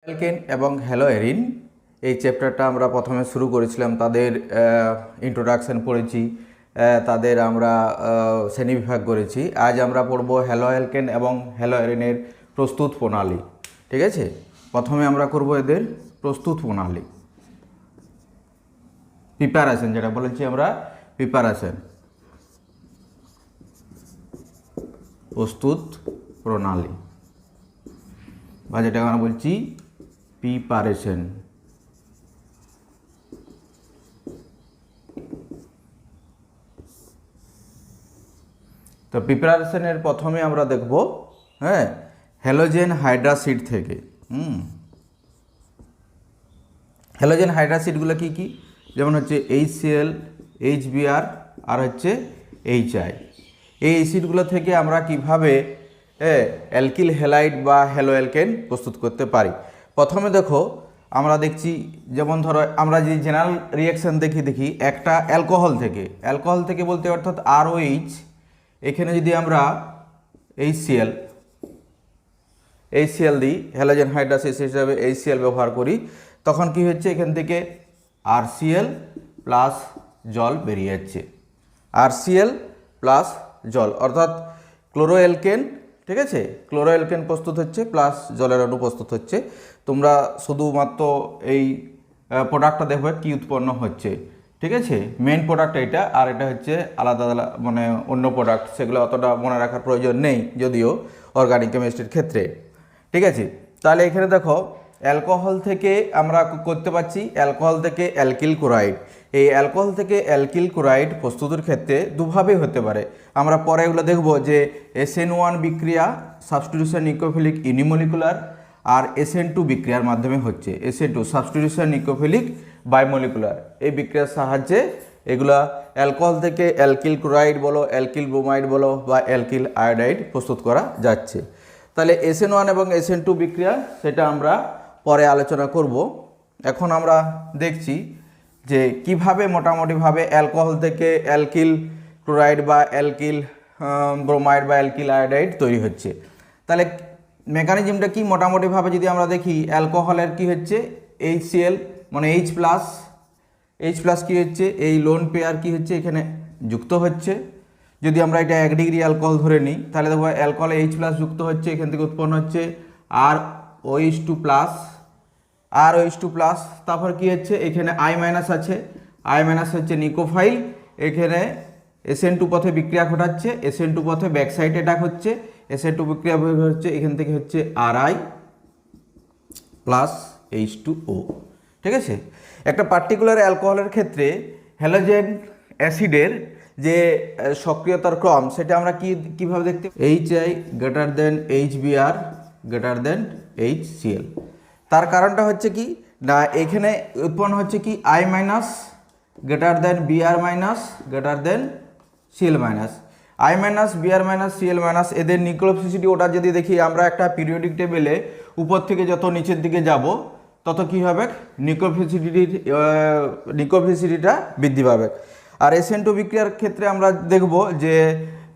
Alkane এবং হ্যালোএরিন এই চ্যাপ্টারটা আমরা প্রথমে শুরু করেছিলাম। তাদের ইন্ট্রোডাকশন পড়েছি, তাদের আমরা শ্রেণীবিভাগ করেছি। আজ আমরা পড়ব হ্যালোঅ্যালকেন এবং হ্যালোএরিনের প্রস্তুত প্রণালী। ঠিক আছে, প্রথমে আমরা করব এদের প্রস্তুত প্রণালী, প্রিপারেশন, যেটা বলেছি আমরা প্রিপারেশন, প্রস্তুত প্রণালী, বা যেটা আমরা বলছি প্রিপারেশন। তো প্রিপারেশনের প্রথমে আমরা দেখব হ্যালোজেন হাইড্রাসিড থেকে। হ্যালোজেন হাইড্রাসিডগুলো কি কি? যেমন হচ্ছে HCl, HBr আর হচ্ছে HI। এই অ্যাসিডগুলো থেকে আমরা কিভাবে অ্যালকিল হ্যালাইড বা হ্যালোঅ্যালকেন প্রস্তুত করতে পারি। প্রথমে দেখো, আমরা দেখছি, যেমন ধরো আমরা যে জেনারেল রিয়াকশান দেখি একটা অ্যালকোহল থেকে বলতে অর্থাৎ ROH, এখানে যদি আমরা HCl দিই, হ্যালোজেন হাইড্রাসিড হিসাবে HCl ব্যবহার করি, তখন কি হচ্ছে, এখান থেকে RCl প্লাস জল বেরিয়ে যাচ্ছে। RCl প্লাস জল অর্থাৎ ক্লোরোঅ্যালকেন। ঠিক আছে, ক্লোরোঅ্যালকেন প্রস্তুত হচ্ছে প্লাস জলের অণু প্রস্তুত হচ্ছে। তোমরা শুধুমাত্র এই প্রোডাক্টটা দেখবে কি উৎপন্ন হচ্ছে। ঠিক আছে, মেইন প্রোডাক্ট এটা, আর এটা হচ্ছে আলাদা আলাদা মানে অন্য প্রোডাক্ট, সেগুলো অতটা মনে রাখার প্রয়োজন নেই যদিও অর্গানিক কেমিস্ট্রির ক্ষেত্রে। ঠিক আছে, তাহলে এখানে দেখো, অ্যালকোহল থেকে আমরা করতে পারছি, অ্যালকোহল থেকে অ্যালকিল ক্লোরাইড। এই অ্যালকোহল থেকে অ্যালকিল ক্লোরাইড প্রস্তুতির ক্ষেত্রে দুভাবে হতে পারে। আমরা পরে এগুলো দেখব যে SN1 বিক্রিয়া, সাবস্টিটিউশন নিউক্লিওফিলিক ইউনিমলিকুলার, আর SN2 বিক্রিয়ার মাধ্যমে হচ্ছে। SN2 সাবস্টিটিউশন নিউক্লিওফিলিক বাইমলিকুলার, এই বিক্রিয়ার সাহায্যে এগুলা অ্যালকোহল থেকে অ্যালকিল ক্লোরাইড বলো, অ্যালকিল ব্রোমাইড বলো বা অ্যালকিল আয়োডাইড প্রস্তুত করা যাচ্ছে। তাহলে SN1 এবং SN2 বিক্রিয়া, সেটা আমরা পরে আলোচনা করব। এখন আমরা দেখছি যে কিভাবে মোটামুটিভাবে অ্যালকোহল থেকে অ্যালকিল ক্লোরাইড বা অ্যালকিল ব্রোমাইড বা অ্যালকিল আয়োডাইড তৈরি হচ্ছে। তাহলে মেকানিজমটা কি মোটামুটিভাবে যদি আমরা দেখি, অ্যালকোহলের কি হচ্ছে, HCl মানে H প্লাস কি হচ্ছে, এই লোন পেয়ার কি হচ্ছে এখানে যুক্ত হচ্ছে। যদি আমরা এটা 1 ডিগ্রি অ্যালকোহল ধরে নিই, তাহলে দেখবো অ্যালকোহলে H প্লাস যুক্ত হচ্ছে, এখান থেকে উৎপন্ন হচ্ছে ROH2 প্লাস, তারপর কি হচ্ছে, এখানে I মাইনাস আছে, I মাইনাস হচ্ছে নিকোফাইল, এখানে SN2 পথে বিক্রিয়া ঘটাচ্ছে, SN2 পথে ব্যাক সাইড অ্যাটাক হচ্ছে, SN2 বিক্রিয়া হচ্ছে, এখান থেকে হচ্ছে RI প্লাস H2O। ঠিক আছে, একটা পার্টিকুলার অ্যালকোহলের ক্ষেত্রে হ্যালোজেন অ্যাসিডের যে সক্রিয়তার ক্রম, সেটা আমরা কিভাবে দেখতে, HI greater than HBr greater than HCl। তার কারণটা হচ্ছে কি না, এখানে উৎপন্ন হচ্ছে কি I minus greater than Br minus greater than Cl minus. I minus Br minus Cl minus, এদের নিউক্লিওফিলিসিটি ওটা যদি দেখি আমরা একটা পিরিয়ডিক টেবিলে উপর থেকে যত নিচের দিকে যাব তত কী হবে, নিউক্লিওফিলিসিটিটা বৃদ্ধি পাবে। আর SN2 বিক্রিয়ার ক্ষেত্রে আমরা দেখব যে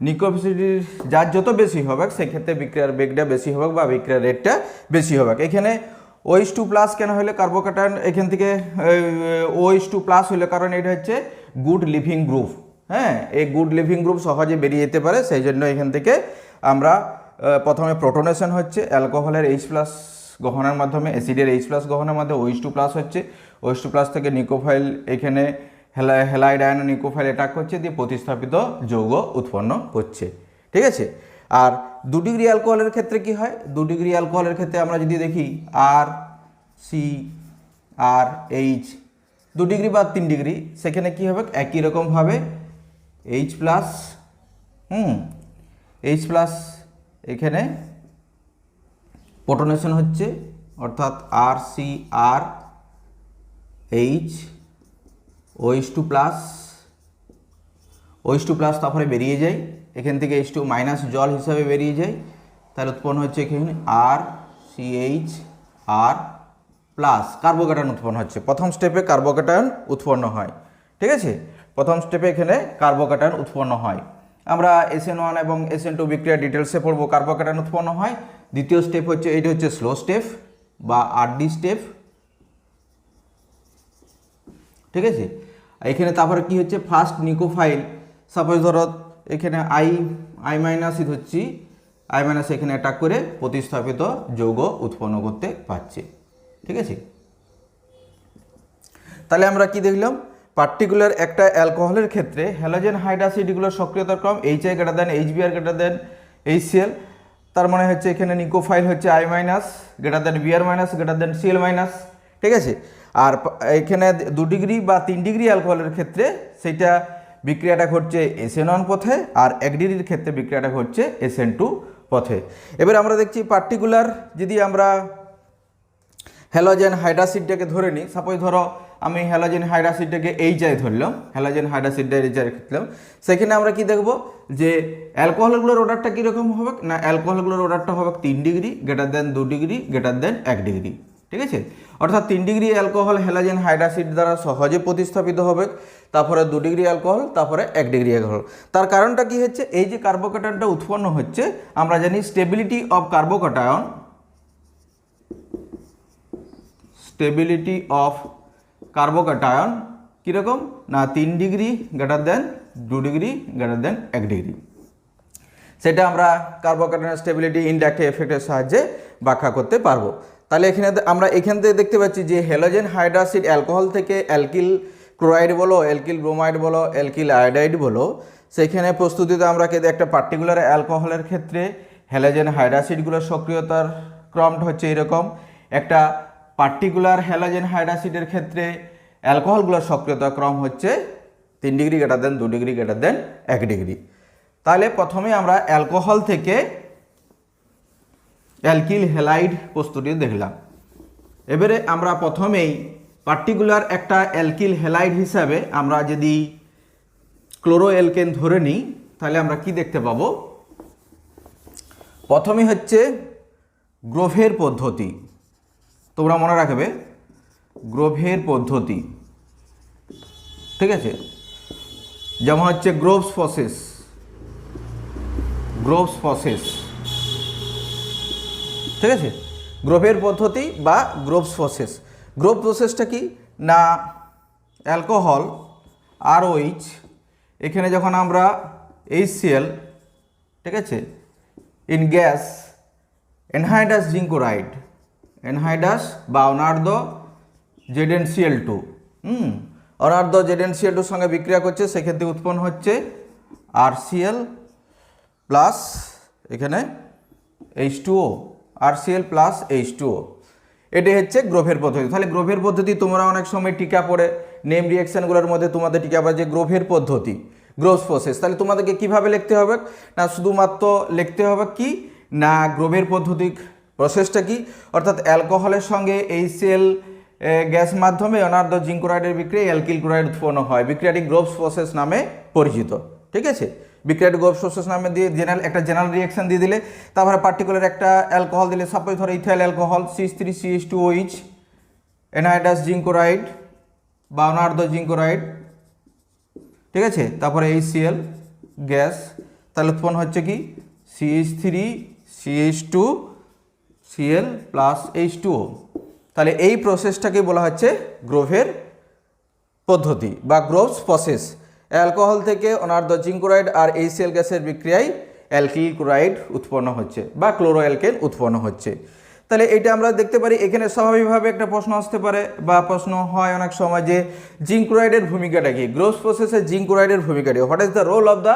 নিউক্লিওফিলিসিটির যার যত বেশি হবে সেক্ষেত্রে বিক্রিয়ার বেগটা বেশি হবে বা বিক্রিয়ার রেটটা বেশি হবে। এখানে OH2 প্লাস কেন হলে কার্বোক্যাটায়ন, এখান থেকে OH2 প্লাস হলে কারণ এটা হচ্ছে গুড লিভিং গ্রুপ। এই গুড লিভিং গ্রুপ সহজে বেরিয়ে যেতে পারে, সেই জন্য এখান থেকে আমরা প্রথমে প্রোটনেশন হচ্ছে অ্যালকোহলের H প্লাস গহনার মাধ্যমে, অ্যাসিডের H প্লাস গহনার মাধ্যমে OH2 প্লাস হচ্ছে, OH2 প্লাস থেকে নিকোফাইল, এখানে হ্যালাইড আয়ন নিকোফাইল অ্যাটাক করছে, দিয়ে প্রতিস্থাপিত যৌগ উৎপন্ন হচ্ছে। ঠিক আছে, আর 2 ডিগ্রি অ্যালকোহলের ক্ষেত্রে কি হয়, 2 ডিগ্রি অ্যালকোহলের ক্ষেত্রে আমরা যদি দেখি RCRH 2 ডিগ্রি বা 3 ডিগ্রি, সেখানে কি হবে, একই রকমভাবে H প্লাস এখানে প্রোটনেশন হচ্ছে, অর্থাৎ RCRH OH2 প্লাস তারপরে বেরিয়ে যায়, এখান থেকে H2 মাইনাস জল হিসাবে বেরিয়ে যায়, তাহলে উৎপন্ন হচ্ছে এখানে RCHR প্লাস কার্বোক্যাটায়ন উৎপন্ন হচ্ছে। প্রথম স্টেপে কার্বোক্যাটায়ন উৎপন্ন হয়। ঠিক আছে, প্রথম স্টেপে এখানে কার্বোক্যাটায়ন উৎপন্ন হয়। আমরা SN1 এবং SN2 বিক্রিয়া ডিটেলসে পড়বো, কার্বোক্যাটায়ন উৎপন্ন হয়। দ্বিতীয় স্টেপ হচ্ছে, এইটা হচ্ছে স্লো স্টেপ, বা আরডি স্টেপ, ঠিক আছে। এখানে তারপরে কি হচ্ছে ফার্স্ট নিউক্লিওফাইল, সাপোজ ধরো এখানে আই মাইনাস ধরছি, আই মাইনাস এখানে অ্যাটাক করে প্রতিস্থাপিত যৌগ উৎপন্ন করতে পারছে, ঠিক আছে। তাহলে আমরা কি দেখলাম, পার্টিকুলার একটা অ্যালকোহলের ক্ষেত্রে হ্যালোজেন হাইড্রোক্সাইডগুলোর সক্রিয়তার ক্রম HI greater than HBr greater than HCl, তার মানে হচ্ছে এখানে নিউক্লিওফাইল হচ্ছে I minus greater than Br minus greater than Cl minus, ঠিক আছে। আর এখানে 2 ডিগ্রি বা 3 ডিগ্রি অ্যালকোহলের ক্ষেত্রে সেটা বিক্রিয়াটা ঘটছে SN1 পথে, আর 1 ডিগ্রির ক্ষেত্রে বিক্রিয়াটা ঘটছে SN2 পথে। এবার আমরা দেখছি পার্টিকুলার যদি আমরা হ্যালোজেন হাইড্রোক্সাইডটাকে ধরে নিই, সাপোজ ধরো আমি হ্যালোজেন হাইড্রোক্সাইডটাকে HI ধরলাম, হ্যালোজেন হাইড্রোক্সাইডটা HI রাখলাম, সেখানে আমরা কি দেখব যে অ্যালকোহলগুলোর অর্ডারটা কীরকম হবে না, অ্যালকোহলগুলোর অর্ডারটা হবে 3 degree greater than 2 degree greater than 1 degree, ঠিক আছে। অর্থাৎ 3 ডিগ্রি অ্যালকোহল হ্যালোজেন হাইড্রোক্সাইড দ্বারা সহজে প্রতিস্থাপিত হবে, তারপরে 2 ডিগ্রি অ্যালকোহল, তারপরে 1 ডিগ্রি অ্যালকোহল। তার কারণটা কি হচ্ছে, এই যে কার্বোক্যাটায়নটা উৎপন্ন হচ্ছে, আমরা জানি stability of carbocation, stability of carbocation কীরকম না 3 degree greater than 2 degree greater than 1 degree. সেটা আমরা কার্বোক্যাটায়নের স্টেবিলিটি ইনডাকটিভ এফেক্টের সাহায্যে ব্যাখ্যা করতে পারবো। তাহলে এখানে আমরা এখান থেকে দেখতে পাচ্ছি যে হ্যালোজেন হাইড্রোক্সাইড অ্যালকোহল থেকে অ্যালকিল ক্লোরাইড বলো, অ্যালকিল ব্রোমাইড বলো, অ্যালকিল আয়োডাইড বলো, সেখানে প্রস্তুতিতে আমরা একটা পার্টিকুলার অ্যালকোহলের ক্ষেত্রে হ্যালোজেন হাইড্রোক্সাইডগুলোর সক্রিয়তার ক্রমটা হচ্ছে এরকম, একটা পার্টিকুলার হ্যালোজেন হাইড্রোক্সাইডের ক্ষেত্রে অ্যালকোহলগুলোর সক্রিয়তার ক্রম হচ্ছে 3 degree greater than 2 degree greater than 1 degree. তাহলে প্রথমে আমরা অ্যালকোহল থেকে অ্যালকিল হ্যালাইড প্রস্তুতি দেখলাম। এবারে আমরা প্রথমেই পার্টিকুলার একটা অ্যালকিল হ্যালাইড হিসাবে আমরা যদি ক্লোরোঅ্যালকেন ধরে নিই, তাহলে আমরা কি দেখতে পাবো, প্রথমে হচ্ছে গ্রোভের পদ্ধতি, তোমরা মনে রাখবে গ্রোভের পদ্ধতি, ঠিক আছে। যেমন হচ্ছে গ্রোভস প্রসেস, গ্রোভস প্রসেস, ঠিক আছে। গ্রোভের পদ্ধতি বা গ্রোভস প্রসেস। গ্রোভ প্রসেসটা কি না, অ্যালকোহল ROH, এখানে যখন আমরা HCl, ঠিক আছে, ইন গ্যাস এনহাইড্রাস জিঙ্কোরাইড, এনহাইড্রাস বা অনার্ধ ZnCl2, অনার্ধ ZnCl2 সঙ্গে বিক্রিয়া করছে, সেক্ষেত্রে উৎপন্ন হচ্ছে RCl প্লাস এখানে H2O, RCl প্লাস H2O। এটাই হচ্ছে গ্রোভের পদ্ধতি। তাহলে গ্রোভের পদ্ধতি তোমরা অনেক সময় টিকা পড়ে নেম রিঅ্যাকশানগুলোর মধ্যে তোমাদের টিকা পড়ে যে গ্রোভের পদ্ধতি, গ্রোভস প্রসেস। তাহলে তোমাদেরকে কিভাবে লিখতে হবে না, শুধুমাত্র লিখতে হবে কি না গ্রোভের পদ্ধতি প্রসেসটা কি, অর্থাৎ অ্যালকোহলের সঙ্গে HCl গ্যাস মাধ্যমে অনার্ধ জিঙ্ক ক্লোরাইডের বিক্রিয়ায় অ্যালকিল ক্লোরাইড উৎপন্ন হয়, বিক্রিয়াটি গ্রোভস প্রসেস নামে পরিচিত, ঠিক আছে। বিক্রিয়াটি গ্রোভস প্রসেস নামে দিয়ে একটা জেনারেল রিঅ্যাকশন দিয়ে দিলে, তারপরে পার্টিকুলার একটা অ্যালকোহল দিলে, সাপোজ ধরো ethyl alcohol CH3CH2OH, anhydrous zinc chloride বা অনার্ধ জিঙ্ক ক্লোরাইড, ঠিক আছে, তারপরে HCl গ্যাস, তাহলে উৎপন্ন হচ্ছে কি CH3CH2Cl প্লাস H2O। তাহলে এই প্রসেসটাকে বলা হচ্ছে গ্রোভের পদ্ধতি বা গ্রোভস প্রসেস। অ্যালকোহল থেকে অনার্ধ জিঙ্ক ক্লোরাইড আর HCl গ্যাসের বিক্রিয়ায় অ্যালকিল ক্লোরাইড উৎপন্ন হচ্ছে বা ক্লোরোঅ্যালকেন উৎপন্ন হচ্ছে। তাহলে এটা আমরা দেখতে পারি। এখানে স্বাভাবিকভাবে একটা প্রশ্ন আসতে পারে বা প্রশ্ন হয় অনেক সময় যে জিঙ্ক ক্লোরাইডের ভূমিকাটা কি, গ্রোভস প্রসেসে জিঙ্ক ক্লোরাইডের ভূমিকাটা, what is the role of the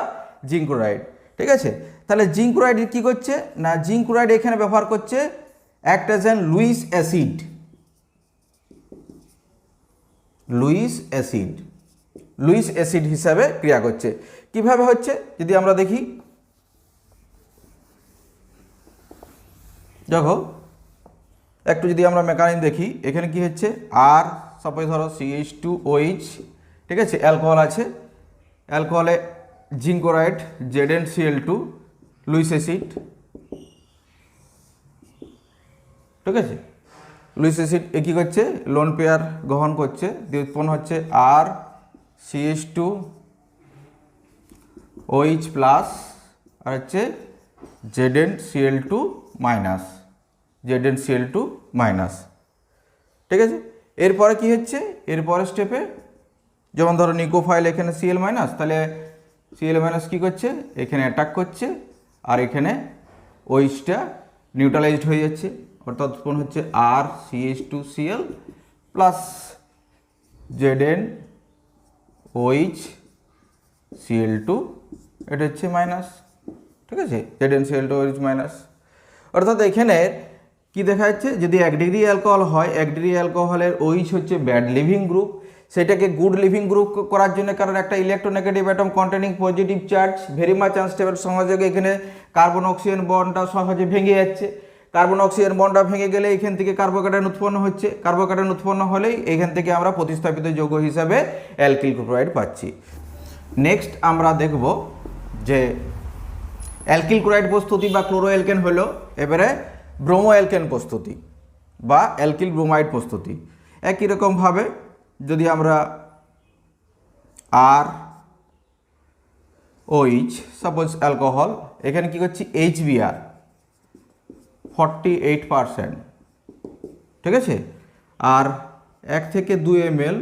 zinc chloride, ঠিক আছে। তাহলে জিঙ্ক ক্লোরাইড কী করছে না, জিঙ্ক ক্লোরাইড এখানে ব্যবহার করছে act as an Luis acid, Luis acid হিসাবে ক্রিয়া করছে। কিভাবে হচ্ছে যদি আমরা দেখি, দেখো একটু যদি আমরা মেকানিজম দেখি, এখানে কি হচ্ছে আর সাপোজ ধরো CH2OH, ঠিক আছে, অ্যালকোহল আছে, অ্যালকোহলে zinc chloride ZnCl2 Lewis acid, ঠিক আছে। লুইস অ্যাসিড এ কী করছে, লোন পেয়ার গ্রহণ করছে, দিয়ে উৎপন্ন হচ্ছে RCH2OH প্লাস আর হচ্ছে ZnCl2 মাইনাস, ZnCl2 মাইনাস। ঠিক আছে, এরপরে কি হচ্ছে, এরপরে স্টেপে যেমন ধরো নিকোফাইল এখানে Cl মাইনাস, তাহলে Cl মাইনাস কী করছে, এখানে অ্যাটাক করছে আর এখানে ওইচটা নিউট্রালাইজড হয়ে যাচ্ছে, অর্থাৎ উৎপন্ন হচ্ছে RCH2Cl প্লাস ZnOH Cl2, এটা হচ্ছে মাইনাস। ঠিক আছে, ZnCl2 OH মাইনাস, অর্থাৎ এখানে কি দেখা যাচ্ছে, যদি 1 ডিগ্রি অ্যালকোহল হয়, 1 ডিগ্রি অ্যালকোহলের OH হচ্ছে ব্যাড লিভিং গ্রুপ, সেটাকে গুড লিভিং গ্রুপ করার জন্য, কারণ একটা electronegative atom containing positive charge very much unstable সহযোগে এখানে কার্বন অক্সিজেন বন্ডটা সহজে ভেঙে যাচ্ছে, কার্বন অক্সিজেন বন্ডটা ভেঙে গেলে এখান থেকে কার্বোক্যাটায়ন উৎপন্ন হচ্ছে, কার্বোক্যাটায়ন উৎপন্ন হলেই এখান থেকে আমরা প্রতিস্থাপিত যৌগ হিসাবে অ্যালকিল ক্লোরাইড পাচ্ছি। নেক্সট আমরা দেখব যে অ্যালকিল ক্লোরাইড প্রস্তুতি বা ক্লোরোঅ্যালকেন হলো এবারে ব্রোমো অ্যালকেন প্রস্তুতি বা অ্যালকিল ব্রোমাইড প্রস্তুতি। একই রকমভাবে যদি আমরা ROH সাপোজ অ্যালকোহল, এখানে কি করছি HBr 48%, ঠিক আছে, আর 1 থেকে 2 ml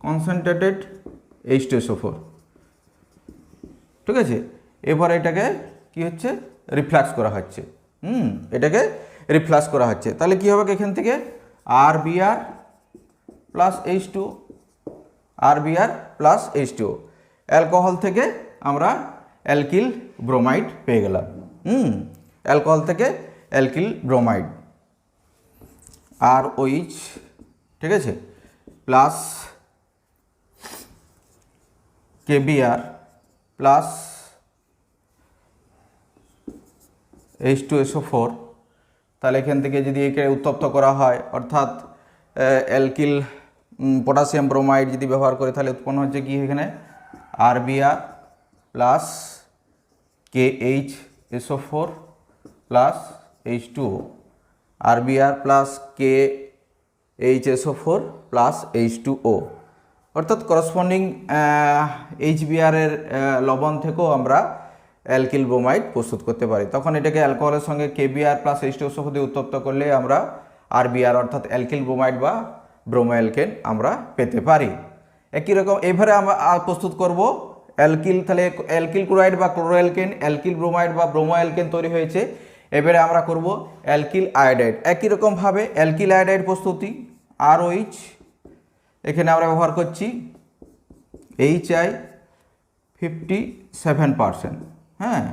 কনসেন্ট্রেটেড H2SO4, ঠিক আছে, এবার এটাকে কি হচ্ছে রিফ্লাক্স করা হচ্ছে, এটাকে রিফ্লাক্স করা হচ্ছে, তাহলে কি হবে এখান থেকে RBr plus H2, RBr plus H2, alcohol থেকে আমরা অ্যালকিল ব্রোমাইড পেয়ে গেলাম, অ্যালকোহল থেকে অ্যালকিল ব্রোমাইড, ROH, ঠিক আছে, প্লাস KBr প্লাস H2SO4, তাহলে এখান থেকে যদি একে উত্তপ্ত করা হয়, অর্থাৎ অ্যালকিল পটাশিয়াম ব্রোমাইড যদি ব্যবহার করি, তাহলে উৎপন্ন হচ্ছে কি এখানে RBr plus KHSO4 plus H2O, RBr plus KHSO4 plus H2O, অর্থাৎ করসপন্ডিং HBr এর লবণ থেকেও আমরা অ্যালকিল ব্রোমাইড প্রস্তুত করতে পারি। তখন এটাকে অ্যালকোহলের সঙ্গে KBr প্লাস H2SO4 দিয়ে উত্তপ্ত করলে আমরা RBr অর্থাৎ অ্যালকিল ব্রোমাইড বা ব্রোমো অ্যালকেন আমরা পেতে পারি। একই রকম এবারে আমরা প্রস্তুত করব অ্যালকিল, তাহলে অ্যালকিল ক্লোরাইড বা ক্লোরোঅ্যালকেন, অ্যালকিল ব্রোমাইড বা ব্রোমো অ্যালকেন তৈরি হয়েছে, এবারে আমরা করব অ্যালকিল আয়োডাইড। একই রকমভাবে অ্যালকিল আয়োডাইড প্রস্তুতি ROH, এখানে আমরা ব্যবহার করছি HI 57%, হ্যাঁ,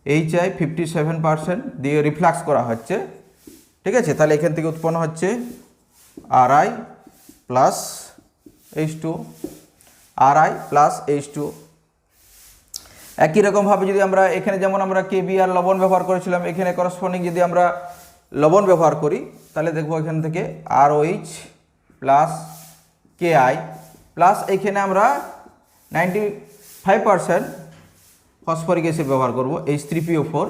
HI 57% দিয়ে রিফ্লাক্স করা হচ্ছে, ঠিক আছে, তাহলে এখান থেকে উৎপন্ন হচ্ছে RI plus H2, RI plus H2। একই রকমভাবে যদি আমরা এখানে যেমন আমরা KBr লবণ ব্যবহার করেছিলাম, এখানে করসপন্ডিং যদি আমরা লবণ ব্যবহার করি, তাহলে দেখব এখান থেকে ROH প্লাস KI প্লাস এখানে আমরা 95% ফসফরিক অ্যাসিড ব্যবহার করব H3PO4,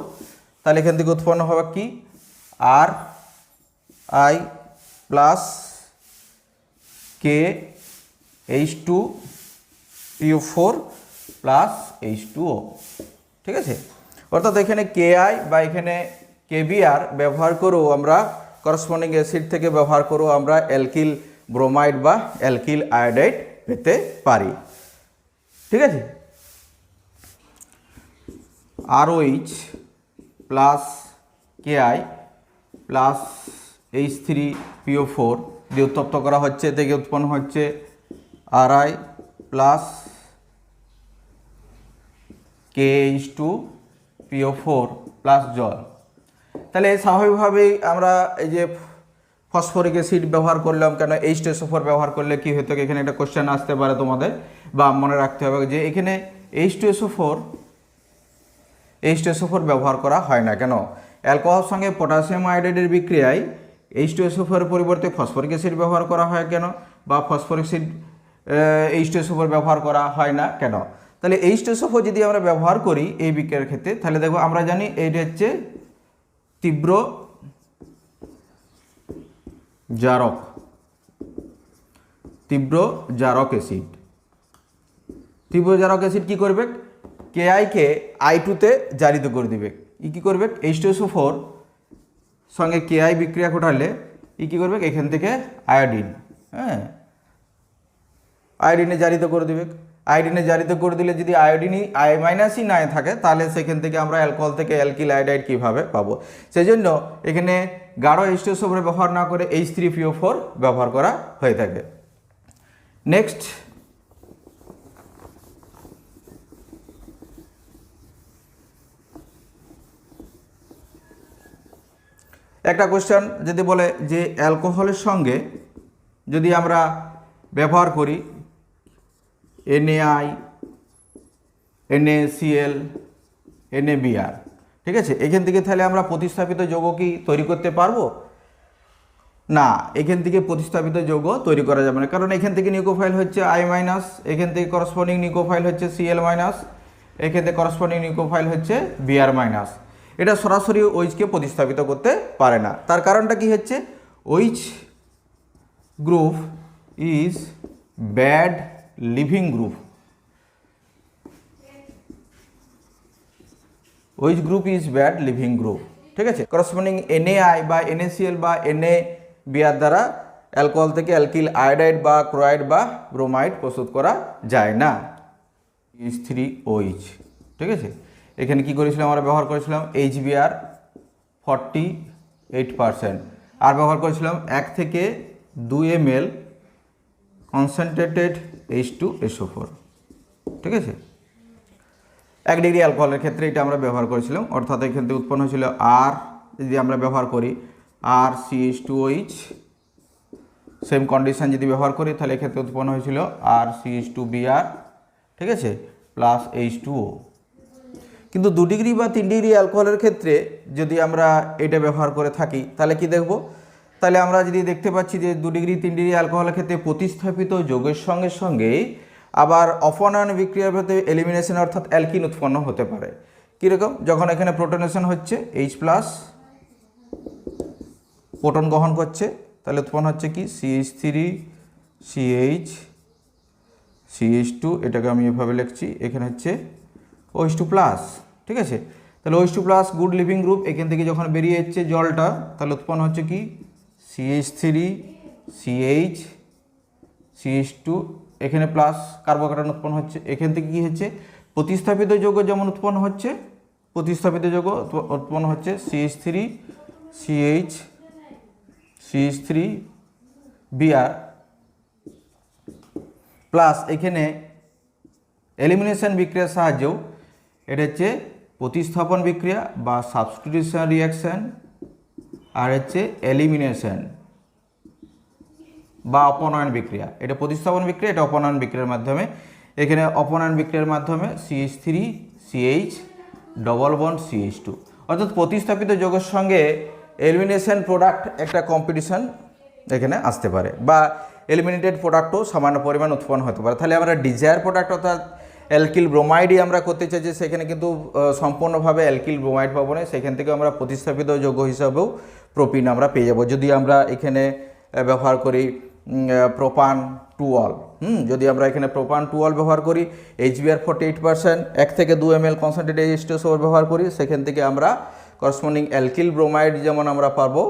তাহলে এখান থেকে উৎপন্ন হবে কি RI plus KH2PO4 plus H2O, ঠিক আছে, অর্থাৎ এখানে KI বা এখানে KBr ব্যবহার করেও আমরা করসপন্ডিং অ্যাসিড থেকে ব্যবহার করেও আমরা অ্যালকিল ব্রোমাইড বা অ্যালকিল আয়োডাইড পেতে পারি, ঠিক আছে। ROH plus KI plus H3PO4 দিয়ে উত্তপ্ত করা হচ্ছে, থেকে উৎপন্ন হচ্ছে RI প্লাস KH2PO4 প্লাস জল। তাহলে স্বাভাবিকভাবেই আমরা এই যে ফসফরিক অ্যাসিড ব্যবহার করলাম, কেন H2SO4 ব্যবহার করলে কি হতো, এখানে একটা কোশ্চেন আসতে পারে তোমাদের, বা মনে রাখতে হবে যে এখানে H2SO4 ব্যবহার করা হয় না কেন, অ্যালকোহলের সঙ্গে পটাশিয়াম আয়োডাইডের বিক্রিয়ায় H2SO4 এর পরিবর্তে ফসফরিক অ্যাসিড ব্যবহার করা হয় কেন, বা ফসফরিক অ্যাসিড H2SO4 ব্যবহার করা হয় না কেন। তাহলে H2SO4 যদি আমরা ব্যবহার করি এই বিক্রিয়ার ক্ষেত্রে, তাহলে দেখো আমরা জানি এইটা হচ্ছে তীব্র জারক অ্যাসিড। তীব্র জারক অ্যাসিড কি করবে, KI কে I2 তে জারিত করে দিবে, কি করবে, H2SO4 সঙ্গে কেআই বিক্রিয়া ঘটালে কী করবে, এখান থেকে আয়োডিন, হ্যাঁ, আয়োডিনে জারিত করে দেবে। আয়োডিনে জারিত করে দিলে যদি আয়োডিনই আই- না থাকে, তাহলে সেখান থেকে আমরা অ্যালকোহল থেকে অ্যালকিল আয়োডাইড কীভাবে পাবো। সেই জন্য এখানে গাঢ় H2SO ব্যবহার না করে H3PO4 ব্যবহার করা হয়ে থাকে। নেক্সট, একটা কোশ্চেন যদি বলে যে অ্যালকোহলের সঙ্গে যদি আমরা ব্যবহার করি NaI, NaCl, NaBr, ঠিক আছে, এখান থেকে তাহলে আমরা প্রতিস্থাপিত যৌগ কি তৈরি করতে পারবো? না, এখান থেকে প্রতিস্থাপিত যৌগ তৈরি করা যাবে না, কারণ এখান থেকে নিউক্লিওফাইল হচ্ছে I-, এখান থেকে করসপন্ডিং নিউক্লিওফাইল হচ্ছে Cl-, এখান থেকে করসপন্ডিং নিউক্লিওফাইল হচ্ছে Br-। এটা সরাসরি OH-কে প্রতিস্থাপিত করতে পারে না। তার কারণটা কি হচ্ছে, OH group is bad living group. OH group is bad living group, ঠিক আছে। করসপন্ডিং NaI বা NaCl বা NaBr দ্বারা অ্যালকোহল থেকে অ্যালকিল আয়োডাইড বা ক্লোরাইড বা ব্রোমাইড প্রস্তুত করা যায় না। H3OH, ঠিক আছে। এখানে কি করেছিলাম, আমরা ব্যবহার করেছিলাম HBr 48%, আর ব্যবহার করেছিলাম 1 থেকে 2 ml কনসেন্ট্রেটেড H2SO4, ঠিক আছে। 1 ডিগ্রি অ্যালকোহলের ক্ষেত্রে এটা আমরা ব্যবহার করেছিলাম, অর্থাৎ এখান থেকে উৎপন্ন হয়েছিল আর, যদি আমরা ব্যবহার করি RCH2OH, সেম কন্ডিশন যদি ব্যবহার করি তাহলে এক্ষেত্রে উৎপন্ন হয়েছিল RCH2Br, ঠিক আছে, প্লাস H2O। কিন্তু 2 ডিগ্রি বা 3 ডিগ্রি অ্যালকোহলের ক্ষেত্রে যদি আমরা এটা ব্যবহার করে থাকি তাহলে কি দেখব, তাহলে আমরা যদি দেখতে পাচ্ছি যে 2 ডিগ্রি 3 ডিগ্রি অ্যালকোহলের ক্ষেত্রে প্রতিস্থাপিত যৌগের সঙ্গে সঙ্গে আবার অপনয়ন বিক্রিয়ার ক্ষেত্রে এলিমিনেশন অর্থাৎ অ্যালকিন উৎপন্ন হতে পারে। কীরকম, যখন এখানে প্রোটনেশন হচ্ছে H+, প্রোটন গ্রহণ করছে, তাহলে উৎপন্ন হচ্ছে কি CH3 CH CH2, এটাকে আমি এভাবে লিখছি, এখানে হচ্ছে OH2+, ঠিক আছে। তাহলে OH2+ গুড লিভিং গ্রুপ, এখান থেকে যখন বেরিয়ে যাচ্ছে জলটা, তাহলে উৎপন্ন হচ্ছে কি CH3 CH CH2, এখানে প্লাস কার্বোকার্বন উৎপন্ন হচ্ছে। এখান থেকে কি হচ্ছে, প্রতিস্থাপিত যৌগ যেমন উৎপন্ন হচ্ছে, প্রতিস্থাপিত যৌগ উৎপন্ন হচ্ছে CH3 CH CH3Br প্লাস এখানে এলিমিনেশন বিক্রিয়ার সাহায্যেও, এটা হচ্ছে প্রতিস্থাপন বিক্রিয়া বা সাবস্টিটিউশন রিঅ্যাকশন, আর হচ্ছে এলিমিনেশন বা অপনয়ন বিক্রিয়া। এটা প্রতিস্থাপন বিক্রিয়া, এটা অপনয়ন বিক্রিয়ার মাধ্যমে। এখানে অপনয়ন বিক্রিয়ার মাধ্যমে CH3 CH double bond CH2, অর্থাৎ প্রতিস্থাপিত যৌগের সঙ্গে এলিমিনেশন প্রোডাক্ট একটা কম্পিটিশন এখানে আসতে পারে, বা এলিমিনেটেড প্রোডাক্টও সামান্য পরিমাণ উৎপন্ন হতে পারে। তাহলে আমরা ডিজায়ার প্রোডাক্ট অর্থাৎ অ্যালকিল ব্রোমাইডই আমরা করতে চাই, যে সেখানে কিন্তু সম্পূর্ণভাবে অ্যালকিল ব্রোমাইড পাবো না, সেখান থেকে আমরা প্রতিস্থাপিত যৌগ হিসাবেও প্রোপিন আমরা পেয়ে যাব। যদি আমরা এখানে ব্যবহার করি প্রোপান টুঅল, যদি আমরা এখানে প্রোপান টুঅল ব্যবহার করি, HBr 48%, 1 থেকে 2 ml কনসেন্ট্রেটেড H2SO ব্যবহার করি, সেখান থেকে আমরা করসপন্ডিং অ্যালকিল ব্রোমাইড যেমন আমরা পাবো,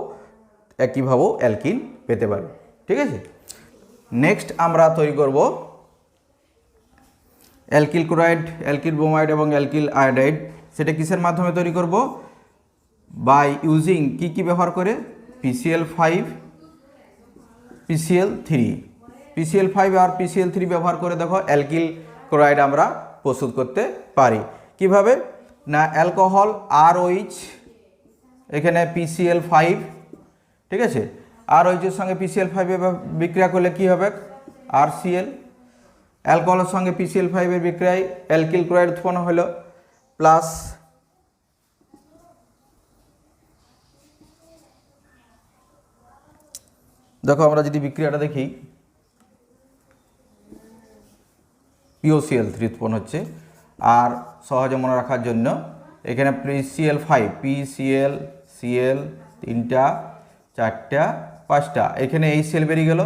একইভাবেও অ্যালকিন পেতে পারি, ঠিক আছে। নেক্সট আমরা তৈরি করব অ্যালকিল ক্লোরাইড, অ্যালকিল ব্রোমাইড এবং অ্যালকিল আয়োডাইড। সেটা কিসের মাধ্যমে তৈরি করব, বাই ইউজিং কি ব্যবহার করে, PCl5 PCl3, PCl5 আর PCl3 ব্যবহার করে দেখো অ্যালকিল ক্লোরাইড আমরা প্রস্তুত করতে পারি। কিভাবে না, অ্যালকোহল ROH, এখানে PCl5, ঠিক আছে, ROH এর সঙ্গে PCl5 বিক্রিয়া করলে কি হবে, RCl, অ্যালকোহলের সঙ্গে PCl5 এর বিক্রিয়ায় অ্যালকিল ক্লোরাইড উৎপন্ন হলো, প্লাস দেখো আমরা যদি বিক্রিয়াটা দেখি, POCl3 উৎপন্ন হচ্ছে। আর সহজে মনে রাখার জন্য এখানে PCl5 PCl Cl 3টা 4টা 5টা, এখানে HCl বেরিয়ে গেল,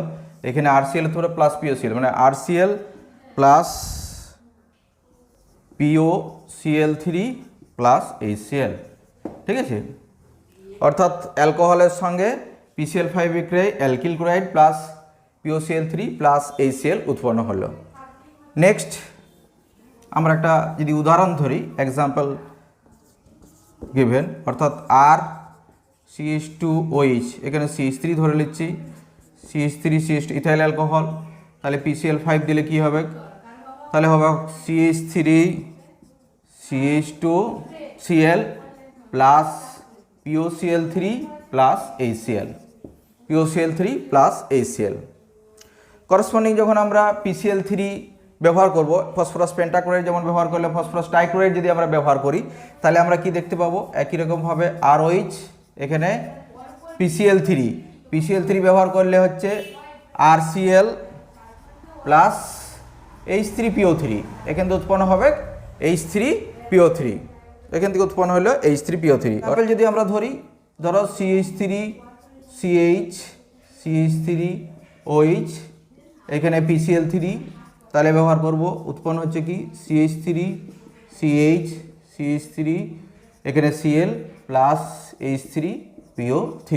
এখানে RCl ধরে প্লাস POCl, মানে RCl plus POCl3 plus HCl, ঠিক আছে। অর্থাৎ অ্যালকোহলের সঙ্গে PCl5 বিক্রিয়ায় alkyl chloride plus POCl3 plus HCl উৎপন্ন হলো। নেক্সট আমরা একটা যদি উদাহরণ ধরি, এক্সাম্পল গিভেন, অর্থাৎ RCH2OH, এখানে CH3 ধরে নিচ্ছি, CH3 ইথাইল অ্যালকোহল, তাহলে PCl5 দিলে কি হবে, তাহলে হবে CH3CH2Cl plus POCl3 plus HCl, POCl3 plus HCl। Corresponding যখন আমরা PCl3 ব্যবহার করব, ফসফরাস পেন্টাক্লোরাইড যেমন ব্যবহার করলে ফসফরাস ট্রাইক্লোরাইড যদি আমরা ব্যবহার করি, তাহলে আমরা কি দেখতে পাবো, একই রকমভাবে ROH, এখানে PCl3 ব্যবহার করলে হচ্ছে RCl প্লাস H3PO3, এখান থেকে উৎপন্ন হবে H3PO3, এখান থেকে উৎপন্ন হলো H3PO3। তাহলে যদি আমরা ধরি, ধরো CH3OH, এখানে PCl3, তাহলে ব্যবহার করব, উৎপন্ন হচ্ছে কি CH3 এখানে Cl প্লাস H3PO3,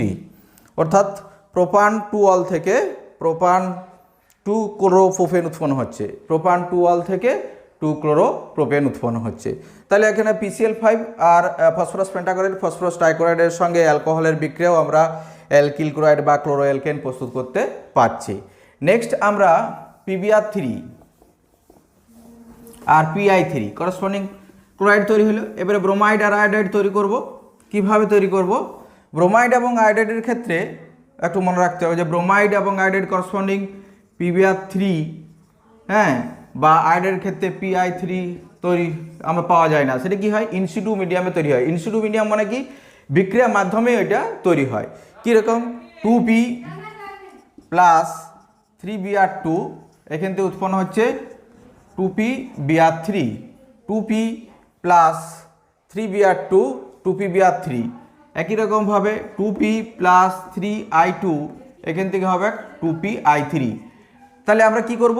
অর্থাৎ প্রোপান 2 অল থেকে প্রোপান 2 ক্লোরোপ্রোপেন উৎপন্ন হচ্ছে, প্রোপান 2 অল থেকে 2 ক্লোরোপ্রোপেন উৎপন্ন হচ্ছে। তাহলে এখানে PCl5 আর ফসফরাস পেন্টাক্লোরাইড ফসফরাস ট্রাইক্লোরাইডের সঙ্গে অ্যালকোহলের বিক্রিয়াও আমরা অ্যালকিল ক্লোরাইড বা ক্লোরোঅ্যালকেন প্রস্তুত করতে পারছি। নেক্সট আমরা PBr3 আর PI3 করসপন্ডিং ক্লোরাইড তৈরি হলো। এবারে ব্রোমাইড আর আয়োডাইড তৈরি করব। কিভাবে তৈরি করব? ব্রোমাইড এবং আয়োডাইডের ক্ষেত্রে একটু মনে রাখতে হবে যে ব্রোমাইড এবং আয়োডাইড করসপন্ডিং PBr3, হ্যাঁ, বা আয়োডাইডের ক্ষেত্রে PI3 তৈরি আমরা পাওয়া যায় না। সেটা কি হয়, ইনসিটু মিডিয়ামে তৈরি হয়। ইনসিটু মিডিয়াম মানে কি, বিক্রিয়ার মাধ্যমে এটা তৈরি হয়। কীরকম, 2P প্লাস 3Br2, এখান থেকে উৎপন্ন হচ্ছে 2PBr3, 2P plus 3Br2, 2PBr3। একই রকমভাবে 2P প্লাস 3I2, এখান থেকে হবে 2PI3। তাহলে আমরা কি করব,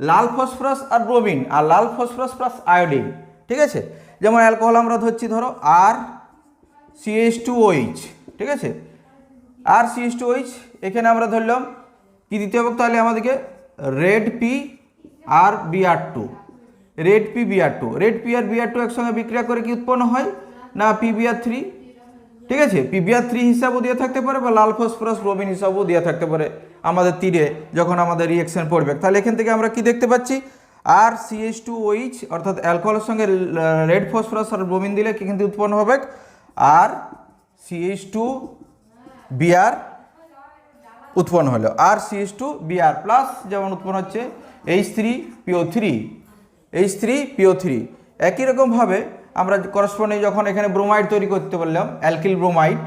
লাল ফসফরাস আর ব্রোমিন আর লাল ফসফরাস প্লাস আয়োডিন, ঠিক আছে। যেমন অ্যালকোহল আমরা ধরছি, ধরো RCH2OH, ঠিক আছে, RCH2OH, এখানে আমরা ধরলাম কি দিতে হবে, তাহলে আমাদেরকে রেড P আর Br2, রেড P আর Br2 একসঙ্গে বিক্রিয়া করে কি উৎপন্ন হয় না PBr3, ঠিক আছে। PBr3 হিসাবেও দিয়ে থাকতে পারে বা লাল ফসফরাস ব্রোমিন হিসাবেও দিয়ে থাকতে পারে আমাদের তীরে যখন আমাদের রিঅ্যাকশন পড়বে। তাহলে এখান থেকে আমরা কি দেখতে পাচ্ছি, RCH2OH অর্থাৎ অ্যালকোহলের সঙ্গে রেড ফসফরাস আর ব্রোমিন দিলে এখান থেকে উৎপন্ন হবে RCH2Br উৎপন্ন হলো, RCH2Br প্লাস যেমন উৎপন্ন হচ্ছে H3PO3। একই রকমভাবে আমরা করসপন্ডিং যখন এখানে ব্রোমাইড তৈরি করতে বললাম, অ্যালকিল ব্রোমাইড,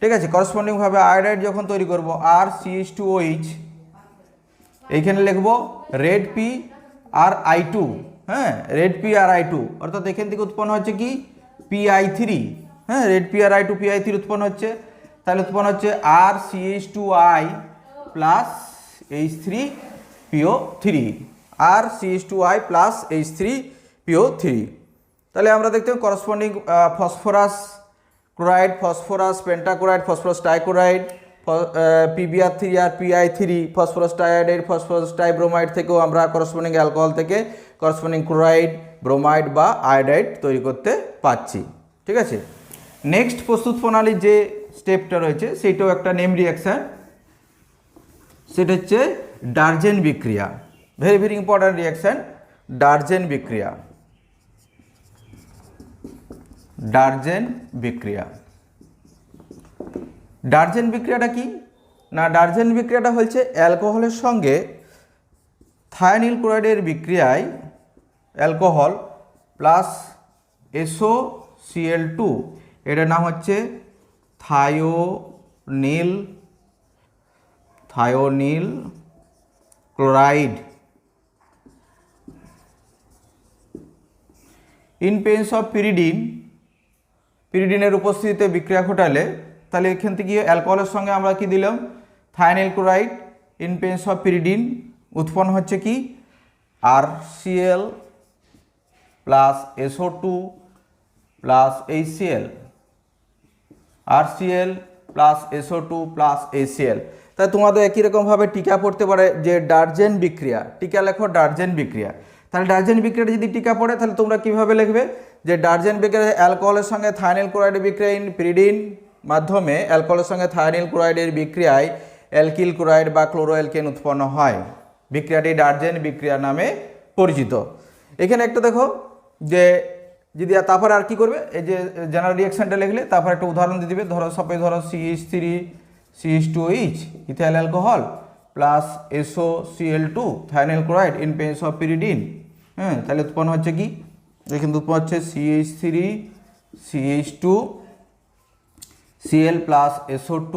ঠিক আছে, করসপন্ডিংভাবে আয়োডাইড যখন তৈরি করব RCH2OH, এইখানে লিখব রেড P আর I2, হ্যাঁ, রেড P আর I2, অর্থাৎ এখান থেকে উৎপন্ন হচ্ছে কি PI3, হ্যাঁ, রেড P আর I2 PI3 উৎপন্ন হচ্ছে। তাহলে উৎপন্ন হচ্ছে RCH2I plus H3PO3, RCH2I plus H3PO3। তাহলে আমরা দেখতে corresponding phosphorus chloride, phosphorus pentachloride, phosphorus trichloride, PBr3 আর PI3, ফসফরাস ট্রাইআয়োডাইড, ফসফরাস ট্রাইব্রোমাইড থেকেও আমরা করসপন্ডিং অ্যালকোহল থেকে করসপন্ডিং ক্লোরাইড, ব্রোমাইড বা আয়োডাইড তৈরি করতে পারছি, ঠিক আছে। নেক্সট প্রস্তুত প্রণালীর যে স্টেপটা রয়েছে সেইটাও একটা নেম রিঅ্যাকশান, সেটা হচ্ছে ডারজেন বিক্রিয়া। ভেরি ভেরি ইম্পর্ট্যান্ট রিঅ্যাকশান, ডারজেন বিক্রিয়া। ডারজেন বিক্রিয়াটা কি না, ডারজেন বিক্রিয়াটা হচ্ছে অ্যালকোহলের সঙ্গে থায়ানিল ক্লোরাইডের বিক্রিয়ায় অ্যালকোহল প্লাস SOCl2, এটার নাম হচ্ছে thionyl chloride in presence of পিরিডিনের উপস্থিতিতে বিক্রিয়া ঘটালে, তাহলে এখান থেকে অ্যালকোহলের সঙ্গে আমরা কি দিলাম, thionyl chloride in presence of pyridine, উৎপন্ন হচ্ছে কি RCl plus SO2 plus HCl, RCl plus SO2 plus HCl। তাই তোমাদের একই রকমভাবে টিকা পড়তে পারে যে ডার্জেন বিক্রিয়া, টিকা লেখো ডার্জেন বিক্রিয়া। তাহলে ডার্জেন বিক্রিয়াটা যদি টিকা পড়ে তাহলে তোমরা কীভাবে লিখবে যে ডার্জেন বিক্রিয়া অ্যালকোহলের সঙ্গে থায়ানিল ক্লোরাইডের বিক্রিয়া পিরিডিন মাধ্যমে অ্যালকোহলের সঙ্গে থায়ানিল ক্লোরাইডের বিক্রিয়ায় অ্যালকিল ক্লোরাইড বা ক্লোরোঅ্যালকেন উৎপন্ন হয়। বিক্রিয়াটি ডার্জেন বিক্রিয়া নামে পরিচিত। এখানে একটা দেখো যে যদি তারপর আর কি করবে, এই যে জেনারেল রিয়াকশনটা লিখলে তারপর একটা উদাহরণ দিয়ে দিবে। ধরো সাপোজ ধরো CH3 CH2H ethyl alcohol plus SOCl2 thionyl chloride in presence of pyridine. হ্যাঁ, তাহলে উৎপন্ন হচ্ছে কি, কিন্তু উৎপন্ন হচ্ছে CH3 CH2 Cl plus SO2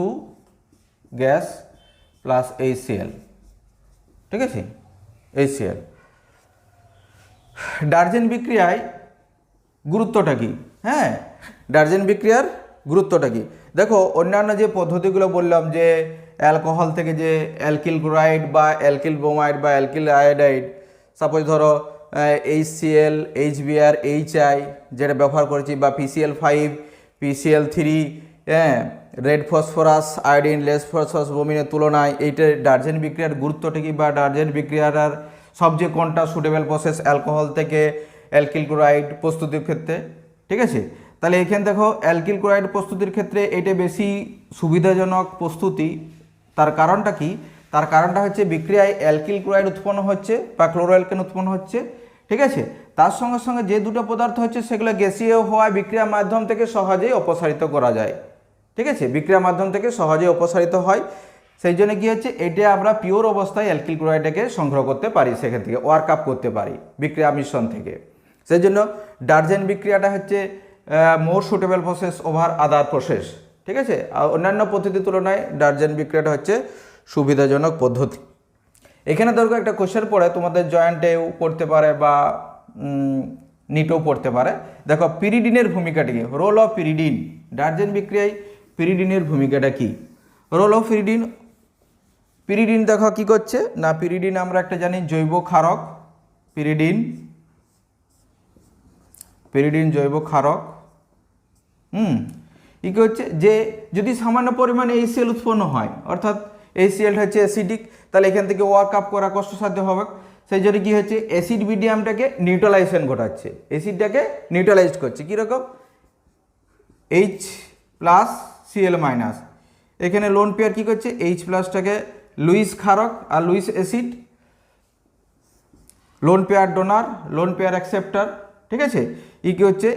gas plus HCl। ঠিক আছে, HCl। ডার্জেন বিক্রিয়ায় গুরুত্বটা কি? হ্যাঁ, ডার্জেন বিক্রিয়ার গুরুত্বটা কি দেখো। অন্যান্য যে পদ্ধতিগুলো বললাম যে অ্যালকোহল থেকে যে অ্যালকিল ক্লোরাইড বা অ্যালকিল ব্রোমাইড বা অ্যালকিল আয়োডাইড, সাপোজ ধরো HCl HBr HI যেটা ব্যবহার করেছি, বা PCl5 PCl3, হ্যাঁ, red phosphorus iodine less phosphorus ব্রোমিনের তুলনায় এইটার ডার্জেন বিক্রিয়ার গুরুত্বটা কি, বা ডার্জেন বিক্রিয়ার সবচেয়ে কোনটা সুটেবল প্রসেস অ্যালকোহল থেকে অ্যালকিল ক্লোরাইড প্রস্তুতির ক্ষেত্রে। ঠিক আছে, তাহলে এখানে দেখো অ্যালকিল ক্লোরাইড প্রস্তুতির ক্ষেত্রে এটা বেশি সুবিধাজনক প্রস্তুতি। তার কারণটা কি? তার কারণটা হচ্ছে বিক্রিয়ায় অ্যালকিল ক্লোরাইড উৎপন্ন হচ্ছে বা ক্লোরোঅ্যালকেন উৎপন্ন হচ্ছে। ঠিক আছে, তার সঙ্গে সঙ্গে যে দুটো পদার্থ হচ্ছে সেগুলো গ্যাসীয় হওয়ায় বিক্রিয়ার মাধ্যম থেকে সহজেই অপসারিত করা যায়। ঠিক আছে, বিক্রিয়ার মাধ্যম থেকে সহজেই অপসারিত হয়। সেই জন্য কী হচ্ছে, এটা আমরা পিওর অবস্থায় অ্যালকিল ক্লোরাইডটাকে সংগ্রহ করতে পারি, সেখান থেকে ওয়ার্ক আপ করতে পারি বিক্রিয়া মিশ্রণ থেকে। সেই জন্য ডার্জেন বিক্রিয়াটা হচ্ছে more suitable process over other process. ঠিক আছে, আর অন্যান্য পদ্ধতির তুলনায় ডার্জেন বিক্রিয়াটা হচ্ছে সুবিধাজনক পদ্ধতি। এখানে দরকার একটা কোশ্চেন পড়ে তোমাদের জয়েন্টেও পড়তে পারে বা নিটেও পড়তে পারে। দেখো পিরিডিনের ভূমিকাটা কি, রোল অফ পিরিডিন। ডার্জেন বিক্রিয়ায় পিরিডিনের ভূমিকাটা কি? রোল অফ পিরিডিন, পিরিডিন দেখো কি করছে না, পিরিডিন আমরা একটা জানি জৈব ক্ষারক। পিরিডিন জৈব ক্ষারক। কি হচ্ছে যে যদি সামান্য পরিমাণে HCl উৎপন্ন হয়, অর্থাৎ HCl হচ্ছে অ্যাসিডিক, তাহলে এখান থেকে ওয়ার্ক আপ করা কষ্টসাধ্য হবে। সেই জন্য কি হচ্ছে, অ্যাসিড মিডিয়ামটাকে নিউট্রালাইজেশন ঘটাচ্ছে, অ্যাসিডটাকে নিউট্রালাইজ করছে। কীরকম? H+Cl-। এখানে লোন পেয়ার কী করছে, H+টাকে লুইস ক্ষারক আর Lewis acid, lone pair donor lone pair acceptor. ঠিক আছে, কি হচ্ছে,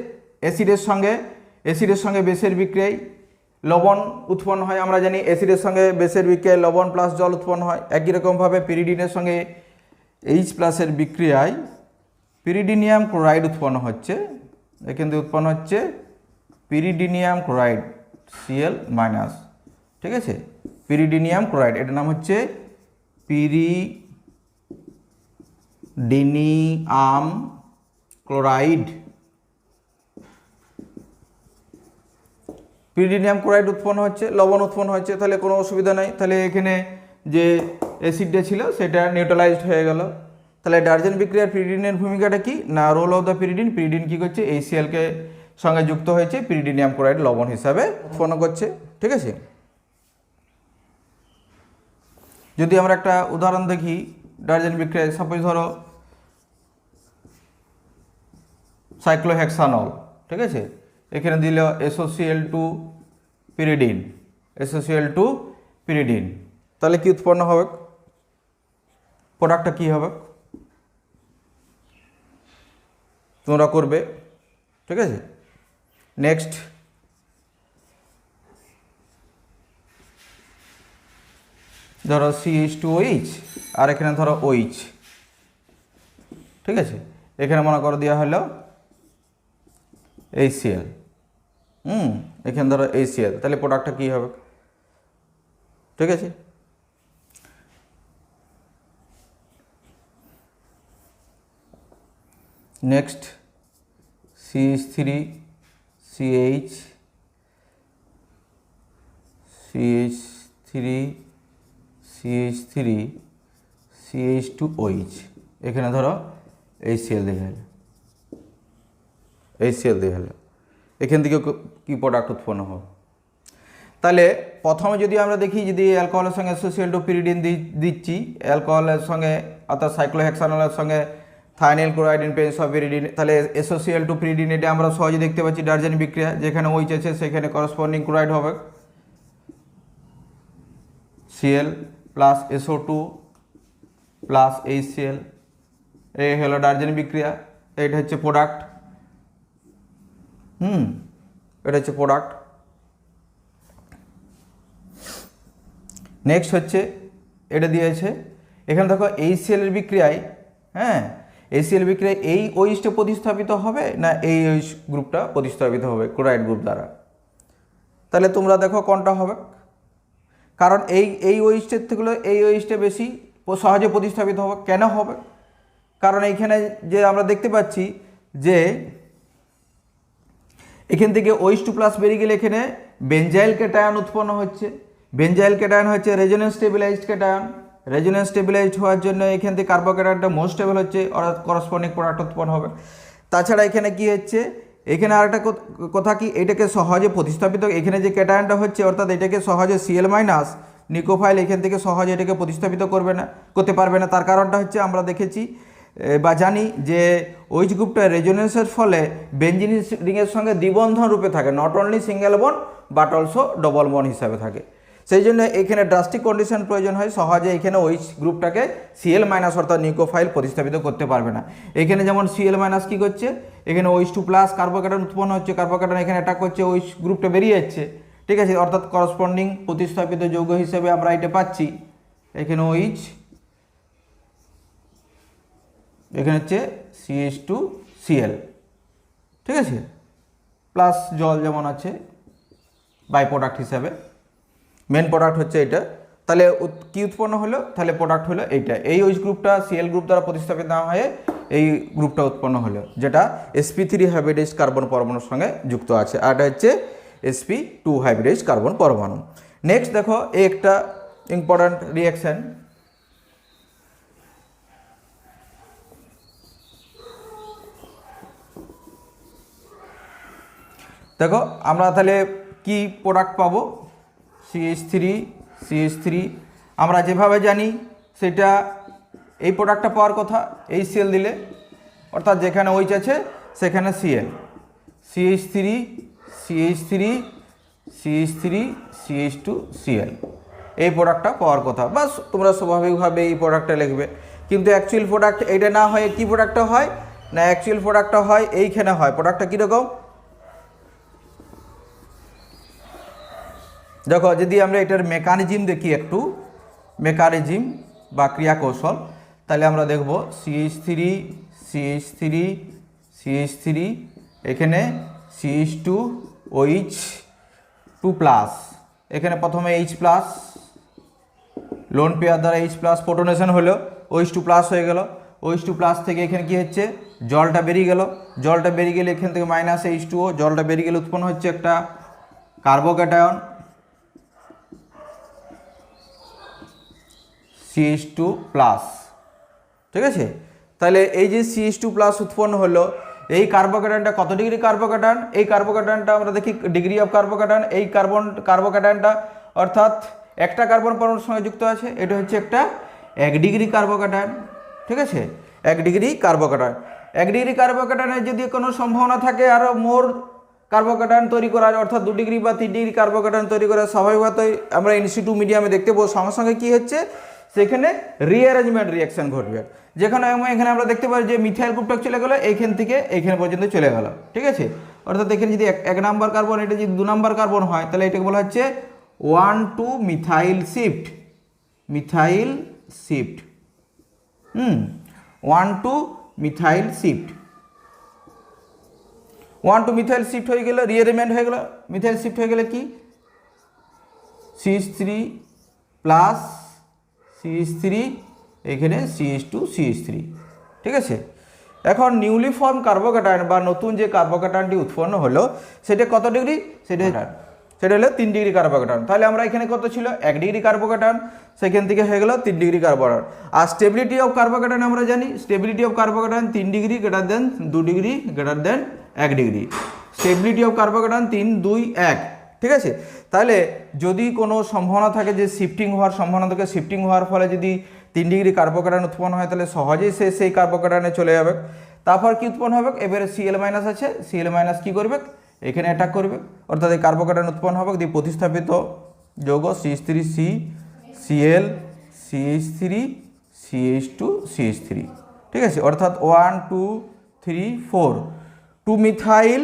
অ্যাসিডের সঙ্গে বেসের বিক্রিয়ায় লবণ উৎপন্ন হয়। আমরা জানি অ্যাসিডের সঙ্গে বেসের বিক্রিয়ায় লবণ প্লাস জল উৎপন্ন হয়। একই রকমভাবে পিরিডিনের সঙ্গে H+এর বিক্রিয়ায় পিরিডিনিয়াম ক্লোরাইড উৎপন্ন হচ্ছে। এখান থেকে উৎপন্ন হচ্ছে পিরিডিনিয়াম ক্লোরাইড Cl-। ঠিক আছে, পিরিডিনিয়াম ক্লোরাইড, এটার নাম হচ্ছে পিরিডিনিয়াম ক্লোরাইড। পিরিডিনিয়াম ক্লোরাইড উৎপন্ন হচ্ছে, লবণ উৎপন্ন হচ্ছে, তাহলে কোনো অসুবিধা নেই। তাহলে এখানে যে অ্যাসিডটা ছিল সেটা নিউট্রালাইজড হয়ে গেল। তাহলে ডার্জেন বিক্রিয়ার পিরিডিনের ভূমিকাটা কি না, role of the pyridine. Pyridine কী করছে, HCl-কে সঙ্গে যুক্ত হয়েছে, পিরিডিনিয়াম ক্লোরাইড লবণ হিসাবে উৎপন্ন করছে। ঠিক আছে, যদি আমরা একটা উদাহরণ দেখি ডার্জেন বিক্রিয়ায়, সাপোজ ধরো সাইক্লোহেক্সানল। ঠিক আছে, এখানে দিল SOCl2 পিরিডিন, SOCl2 পিরিডিন, তাহলে কি উৎপন্ন হবে, প্রোডাক্টটা কি হবে তোমরা করবে। ঠিক আছে, নেক্সট ধরো CH2OH আর এখানে ধরো OH। ঠিক আছে, এখানে মনে করো দেওয়া হলো HCl, এখানে ধরো HCl, তাহলে প্রোডাক্টটা কী হবে। ঠিক আছে, নেক্সট CH3CH CH2OH, এখানে ধরো HCl দিয়ে হলো, HCl দিয়ে হলো, এখান থেকে কি প্রোডাক্ট উৎপন্ন হবে, তাহলে প্রথমে যদি আমরা দেখি, যদি অ্যালকোহলের সঙ্গে অ্যাসোসিয়েট টু পিরিডিন দিচ্ছি, অ্যালকোহলের সঙ্গে অর্থাৎ সাইক্লোহেক্সানলের সঙ্গে thionyl chloride in presence of pyridine, তাহলে অ্যাসোসিয়েট টু পিরিডিন এটা আমরা সহজে দেখতে পাচ্ছি ডারজেন বিক্রিয়া, যেখানে OH আছে সেখানে করসপন্ডিং ক্লোরাইড হবে Cl plus SO2 plus HCl, এই হলো ডারজেন বিক্রিয়া, এটা হচ্ছে প্রোডাক্ট। এটা হচ্ছে প্রোডাক্ট। নেক্সট হচ্ছে এটা দিয়েছে এখানে দেখো HCl এর বিক্রিয়ায়, HCl বিক্রিয়ায় এই OH-টা প্রতিস্থাপিত হবে না এই OH গ্রুপটা প্রতিস্থাপিত হবে ক্লোরাইড গ্রুপ দ্বারা। তাহলে তোমরা দেখো কোনটা হবে, কারণ এই OH-টার থেকে এই OH-টা বেশি সহজে প্রতিস্থাপিত হবে। কেন হবে? কারণ এইখানে যে আমরা দেখতে পাচ্ছি যে এখান থেকে OH2 প্লাস বেরিয়ে গেলে এখানে বেঞ্জাইল ক্যাটায়ন উৎপন্ন হচ্ছে। বেঞ্জাইল ক্যাটায়ন হচ্ছে resonance stabilised cation. Resonance stabilised হওয়ার জন্য এখান থেকে কার্বোক্যাটায়নটা মোস্ট স্টেবল হচ্ছে, অর্থাৎ করসপন্ডিং প্রোডাক্ট উৎপন্ন হবে। তাছাড়া এখানে কি হচ্ছে, এখানে আরেকটা কথা কি, এটাকে সহজে প্রতিস্থাপিত, এখানে যে ক্যাটায়নটা হচ্ছে অর্থাৎ এটাকে সহজে Cl মাইনাস নিকোফাইল এখান থেকে সহজে এটাকে প্রতিস্থাপিত করতে পারবে না। তার কারণটা হচ্ছে আমরা দেখেছি বা জানি যে OH গ্রুপটা রেজোনেন্সের ফলে বেঞ্জিন রিংয়ের সঙ্গে দ্বিবন্ধন রূপে থাকে, not only single bond but also double bond হিসাবে থাকে। সেই জন্য এখানে ড্রাস্টিক কন্ডিশন প্রয়োজন হয়, সহজে এখানে OH গ্রুপটাকে Cl মাইনাস অর্থাৎ নিকোফাইল প্রতিস্থাপিত করতে পারবে না। এখানে যেমন Cl মাইনাস কী করছে, এখানে OH2 প্লাস কার্বোক্যাটায়ন উৎপন্ন হচ্ছে, কার্বোক্যাটায়ন এখানে অ্যাটাক করছে, OH গ্রুপটা বেরিয়ে যাচ্ছে, ঠিক আছে, অর্থাৎ করসপন্ডিং প্রতিস্থাপিত যৌগ হিসেবে আমরা এটা পাচ্ছি। এখানে OH, এখানে হচ্ছে CH2Cl, ঠিক আছে, প্লাস জল যেমন আছে বাই প্রোডাক্ট হিসাবে। মেন প্রোডাক্ট হচ্ছে এটা। তাহলে কি উৎপন্ন হলো, তাহলে প্রোডাক্ট হলো এইটা, এই OH গ্রুপটা Cl গ্রুপ দ্বারা প্রতিস্থাপিত না হয়ে এই গ্রুপটা উৎপন্ন হলো, যেটা sp3 হাইব্রিডাইজড কার্বন পরমাণুর সঙ্গে যুক্ত আছে, আর এটা হচ্ছে sp2 হাইব্রিডাইজড কার্বন পরমাণু। নেক্সট দেখো এই একটা ইম্পর্ট্যান্ট রিঅ্যাকশন, দেখো আমরা তাহলে কি প্রোডাক্ট পাবো, CH3 আমরা যেভাবে জানি সেটা এই প্রোডাক্টটা পাওয়ার কথা HCl দিলে, অর্থাৎ যেখানে OH আছে সেখানে Cl, CH3 CH2Cl, এই প্রোডাক্টটা পাওয়ার কথা, বাস তোমরা স্বাভাবিকভাবে এই প্রোডাক্টটা লিখবে। কিন্তু অ্যাকচুয়াল প্রোডাক্ট এইটা না হয় কি প্রোডাক্টটা হয় না, অ্যাকচুয়াল প্রোডাক্টটা হয় এইখানে হয়। প্রোডাক্টটা কীরকম দেখো, যদি আমরা এটার মেকানিজম দেখি একটু, মেকানিজম বা ক্রিয়া কৌশল, তাহলে আমরা দেখব CH3 এখানে CH2OH2 প্লাস, এখানে প্রথমে H প্লাস লোন পেয়ার দ্বারা H প্লাস প্রোটনেশন হলো, OH2 প্লাস হয়ে গেল, OH2 প্লাস থেকে এখানে কি হচ্ছে জলটা বেরিয়ে গেল, জলটা বেরিয়ে গেলে এখান থেকে মাইনাস H2O, জলটা বেরিয়ে গেলে উৎপন্ন হচ্ছে একটা কার্বোক্যাটায়ন CH2 প্লাস, ঠিক আছে। তাহলে এই যে CH2 প্লাস উৎপন্ন হলো, এই কার্বোক্যাটায়নটা কত ডিগ্রি কার্বোক্যাটায়ন, এই কার্বোক্যাটায়নটা আমরা দেখি ডিগ্রি অফ কার্বোক্যাটায়ন, এই কার্বোক্যাটায়নটা অর্থাৎ একটা কার্বন পরমাণুর সঙ্গে যুক্ত আছে, এটা হচ্ছে একটা 1 ডিগ্রি কার্বোক্যাটায়ন, ঠিক আছে, 1 ডিগ্রি কার্বোক্যাটায়ন। 1 ডিগ্রি কার্বোক্যাটায়নের যদি কোনো সম্ভাবনা থাকে আরও মোর কার্বোক্যাটায়ন তৈরি করার, অর্থাৎ 2 ডিগ্রি বা 3 ডিগ্রি কার্বোক্যাটায়ন তৈরি করার, স্বাভাবিকভাবেই আমরা ইনসিটু মিডিয়ামে দেখতে পাবো সঙ্গে সঙ্গে কী হচ্ছে সেখানে রিঅ্যারেঞ্জমেন্ট রিঅ্যাকশন ঘটবে। যেখানে এখানে আমরা দেখতে পাই যে মিথাইল গ্রুপটা চলে গেলো এইখান থেকে এইখানে পর্যন্ত চলে গেল, ঠিক আছে, অর্থাৎ এখানে যদি 1 নাম্বার কার্বন, এটা যদি 2 নাম্বার কার্বন হয়, তাহলে এটাকে বলা হচ্ছে 1,2 মিথাইল শিফট, 1,2 মিথাইল শিফট হয়ে গেল, রিঅ্যারেঞ্জমেন্ট হয়ে গেল, মিথাইল শিফট হয়ে গেলে কি CH3 প্লাস CH3 এখানে CH2CH3, ঠিক আছে। এখন নিউলি ফর্ম কার্বোক্যাটায়ন বা নতুন যে কার্বোক্যাটায়নটি উৎপন্ন হলো সেটা কত ডিগ্রি, সেটা হলো 3 ডিগ্রি কার্বোক্যাটায়ন। তাহলে আমরা এখানে কত ছিল 1 ডিগ্রি কার্বোক্যাটায়ন, সেখান থেকে হয়ে গেল 3 ডিগ্রি কার্বোক্যাটায়ন। আর স্টেবিলিটি অফ কার্বোক্যাটায়ন আমরা জানি, stability of carbocation 3 degree greater than 2 degree greater than 1 degree. Stability of carbocation 3, 2, 1, ঠিক আছে। তাহলে যদি কোনো সম্ভাবনা থাকে যে শিফটিং হওয়ার সম্ভাবনা থাকে, শিফটিং হওয়ার ফলে যদি 3 ডিগ্রি কার্বোক্যাটায়ন উৎপন্ন হয় তাহলে সহজেই সে সেই কার্বোক্যাটায়নে চলে যাবে। তারপর কি উৎপন্ন হবে, এবারে Cl মাইনাস আছে, Cl মাইনাস কী করবে, এখানে অ্যাটাক করবে, অর্থাৎ এই কার্বোক্যাটায়ন উৎপন্ন হবে দিয়ে প্রতিস্থাপিত যৌগ CH3C Cl CH3 CH2 CH3, ঠিক আছে। অর্থাৎ 1 2 3 4 2 মিথাইল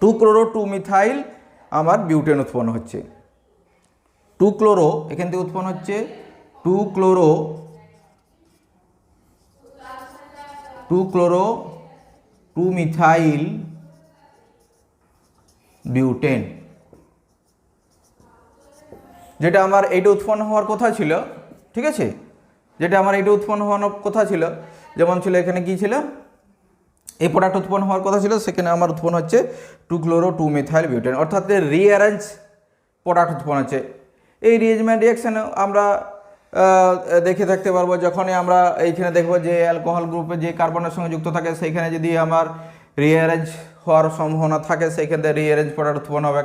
2 ক্লোরো 2 মিথাইল আমার বিউটেন উৎপন্ন হচ্ছে। 2 ক্লোরো এখান থেকে উৎপন্ন হচ্ছে 2 ক্লোরো 2 মিথাইল বিউটেন, যেটা আমার এইটা উৎপন্ন হওয়ার কথা ছিল, ঠিক আছে, যেটা আমার এইটা উৎপন্ন হওয়ার কথা ছিল, যেমন ছিল এখানে কি ছিল, এই প্রোডাক্ট উৎপন্ন হওয়ার কথা ছিল, সেখানে আমার উৎপন্ন হচ্ছে 2 ক্লোরো 2 মিথাইল বিউটেন, অর্থাৎ রিঅ্যারেঞ্জ প্রোডাক্ট উৎপন্ন হচ্ছে। এই রিঅ্যারেঞ্জমেন্ট রিঅ্যাকশানে আমরা দেখে থাকতে পারবো, যখনই আমরা এইখানে দেখবো যে অ্যালকোহল গ্রুপে যে কার্বনের সঙ্গে যুক্ত থাকে সেইখানে যদি আমার রিঅ্যারেঞ্জ হওয়ার সম্ভাবনা থাকে সেইখানে রিঅ্যারেঞ্জ প্রোডাক্ট উৎপন্ন হবে।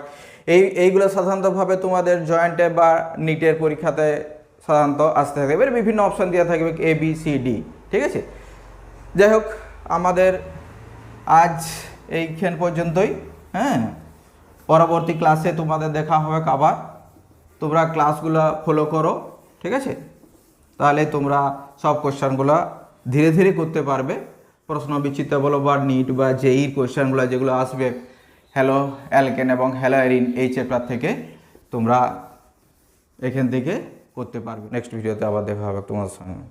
এইগুলো সাধারণতভাবে তোমাদের জয়েন্টে বা নিটের পরীক্ষাতে সাধারণত আসতে থাকবে, এবার বিভিন্ন অপশান দেওয়া থাকবে ABCD, ঠিক আছে। যাই হোক, আমাদের আজ এইখান পর্যন্তই, হ্যাঁ, পরবর্তী ক্লাসে তোমাদের দেখা হবে আবার, তোমরা ক্লাসগুলো ফলো করো, ঠিক আছে, তাহলে তোমরা সব কোশ্চেনগুলো ধীরে ধীরে করতে পারবে। প্রশ্ন বিচিত্র বলো বা নিট বা জেইর কোশ্চেনগুলো যেগুলো আসবে হ্যালো অ্যালকেন এবং হ্যালো এরিন এই চ্যাপ্টার থেকে তোমরা এখান থেকে করতে পারবে। নেক্সট ভিডিওতে আবার দেখা হবে তোমার সঙ্গে।